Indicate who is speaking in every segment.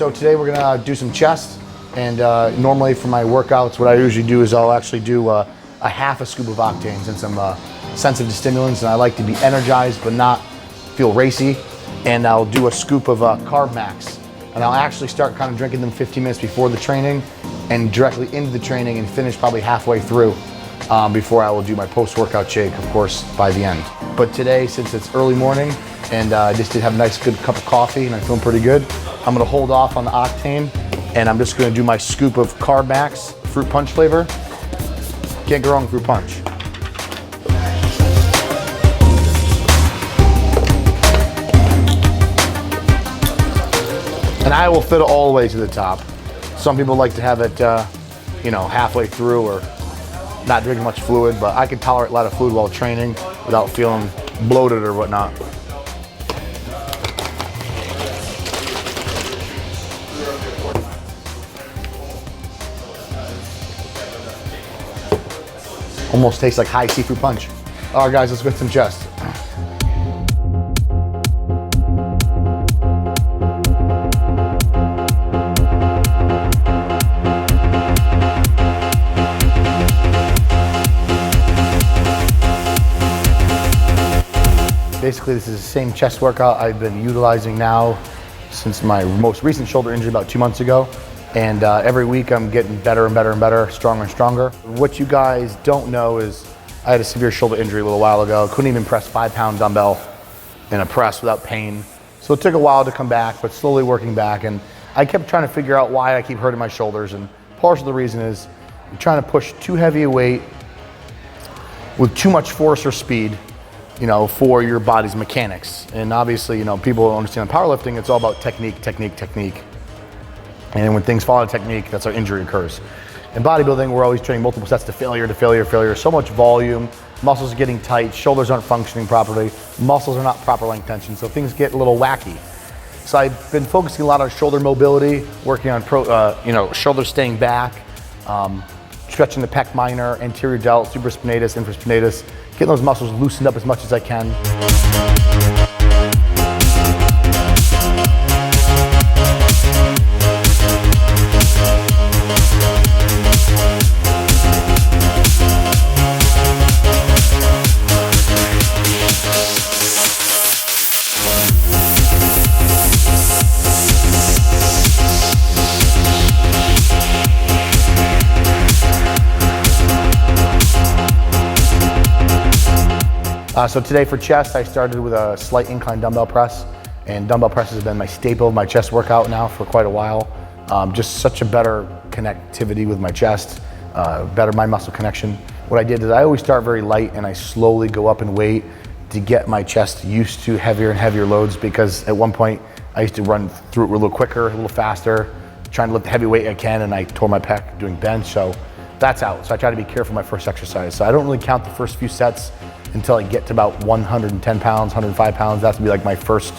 Speaker 1: So today we're gonna do some chest, and normally for my workouts, what I usually do is I'll actually do a half a scoop of octanes and some sensitive stimulants, and I like to be energized but not feel racy. And I'll do a scoop of Carb Max, and I'll actually start kind of drinking them 15 minutes before the training and directly into the training and finish probably halfway through before I will do my post-workout shake, of course, by the end. But today, since it's early morning and I just did have a nice good cup of coffee and I'm feeling pretty good, I'm gonna hold off on the octane, and I'm just gonna do my scoop of Carb Max fruit punch flavor. Can't go wrong with fruit punch. And I will fit it all the way to the top. Some people like to have it, halfway through or not drinking much fluid, but I can tolerate a lot of fluid while training without feeling bloated or whatnot. Almost tastes like high seafood punch. All right, guys, let's get some chest. Basically, this is the same chest workout I've been utilizing now since my most recent shoulder injury about 2 months ago. And every week I'm getting better and better and better, stronger and stronger. What you guys don't know is I had a severe shoulder injury a little while ago. Couldn't even press 5-pound dumbbell in a press without pain. So it took a while to come back, but slowly working back. And I kept trying to figure out why I keep hurting my shoulders. And part of the reason is I'm trying to push too heavy a weight with too much force or speed, for your body's mechanics. And obviously, people don't understand powerlifting, it's all about technique, technique, technique. And when things fall out of technique, that's how injury occurs. In bodybuilding, we're always training multiple sets to failure, to failure, failure. So much volume, muscles are getting tight, shoulders aren't functioning properly, muscles are not proper length tension, so things get a little wacky. So I've been focusing a lot on shoulder mobility, working on shoulders staying back, stretching the pec minor, anterior delt, supraspinatus, infraspinatus, getting those muscles loosened up as much as I can. So today for chest, I started with a slight incline dumbbell press, and dumbbell presses have been my staple of my chest workout now for quite a while. Just such a better connectivity with my chest, better mind muscle connection. What I did is I always start very light and I slowly go up in weight to get my chest used to heavier and heavier loads, because at one point I used to run through it a little quicker, a little faster, trying to lift the heavy weight I can, and I tore my pec doing bench, so that's out. So I try to be careful my first exercise. So I don't really count the first few sets until I get to about 110 pounds, 105 pounds. That's gonna be like my first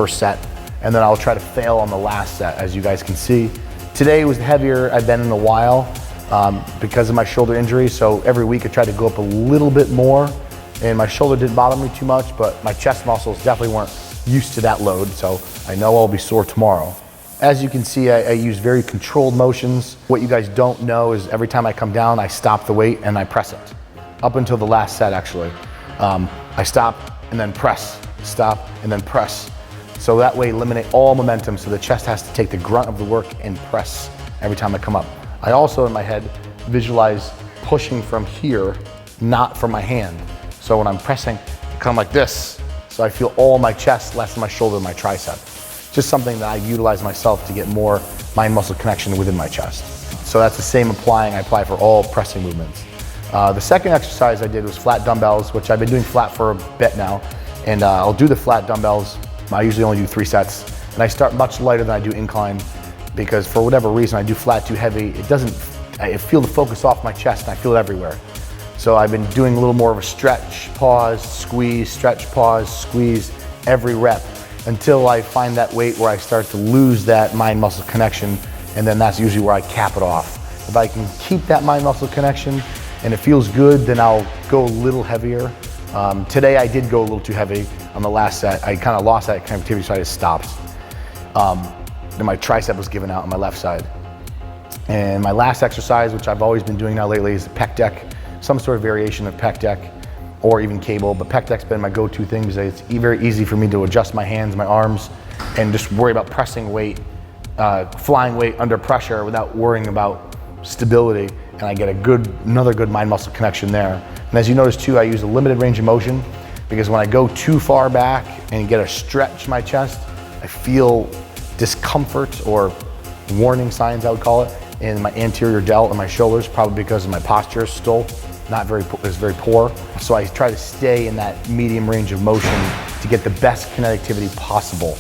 Speaker 1: set. And then I'll try to fail on the last set, as you guys can see. Today was the heavier I've been in a while because of my shoulder injury. So every week I try to go up a little bit more, and my shoulder didn't bother me too much, but my chest muscles definitely weren't used to that load. So I know I'll be sore tomorrow. As you can see, I use very controlled motions. What you guys don't know is every time I come down, I stop the weight and I press it. Up until the last set, actually. I stop and then press, stop and then press. So that way eliminate all momentum, so the chest has to take the grunt of the work and press every time I come up. I also, in my head, visualize pushing from here, not from my hand. So when I'm pressing, I come like this. So I feel all my chest, less than my shoulder and my tricep. Just something that I utilize myself to get more mind muscle connection within my chest. So that's the same I apply for all pressing movements. The second exercise I did was flat dumbbells, which I've been doing flat for a bit now. And I'll do the flat dumbbells. I usually only do 3 sets. And I start much lighter than I do incline, because for whatever reason I do flat too heavy. I feel the focus off my chest and I feel it everywhere. So I've been doing a little more of a stretch, pause, squeeze, stretch, pause, squeeze every rep until I find that weight where I start to lose that mind muscle connection, and then that's usually where I cap it off. If I can keep that mind muscle connection and it feels good, then I'll go a little heavier. Today I did go a little too heavy on the last set. I kind of lost that connectivity, so I just stopped. then my tricep was given out on my left side. And my last exercise, which I've always been doing now lately, is the Pec Deck, some sort of variation of Pec Deck or even cable, but Pec Deck's been my go-to thing because it's very easy for me to adjust my hands, my arms, and just worry about pressing weight, flying weight under pressure without worrying about stability, and I get another good mind-muscle connection there. And as you notice too, I use a limited range of motion because when I go too far back and get a stretch in my chest, I feel discomfort or warning signs, I would call it, in my anterior delt and my shoulders, probably because of my posture is still very poor. So I try to stay in that medium range of motion to get the best connectivity possible.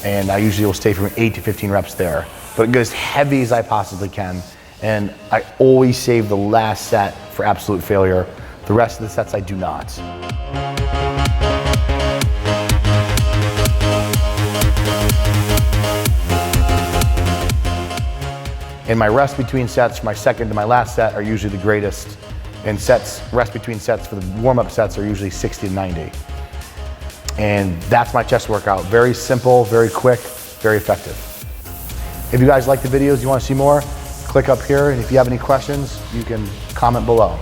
Speaker 1: And I usually will stay from 8 to 15 reps there, but get as heavy as I possibly can. And I always save the last set for absolute failure. The rest of the sets I do not. And my rest between sets from my second to my last set are usually the greatest. And rest between sets for the warm-up sets are usually 60 to 90. And that's my chest workout. Very simple, very quick, very effective. If you guys like the videos, you want to see more, click up here. And if you have any questions, you can comment below.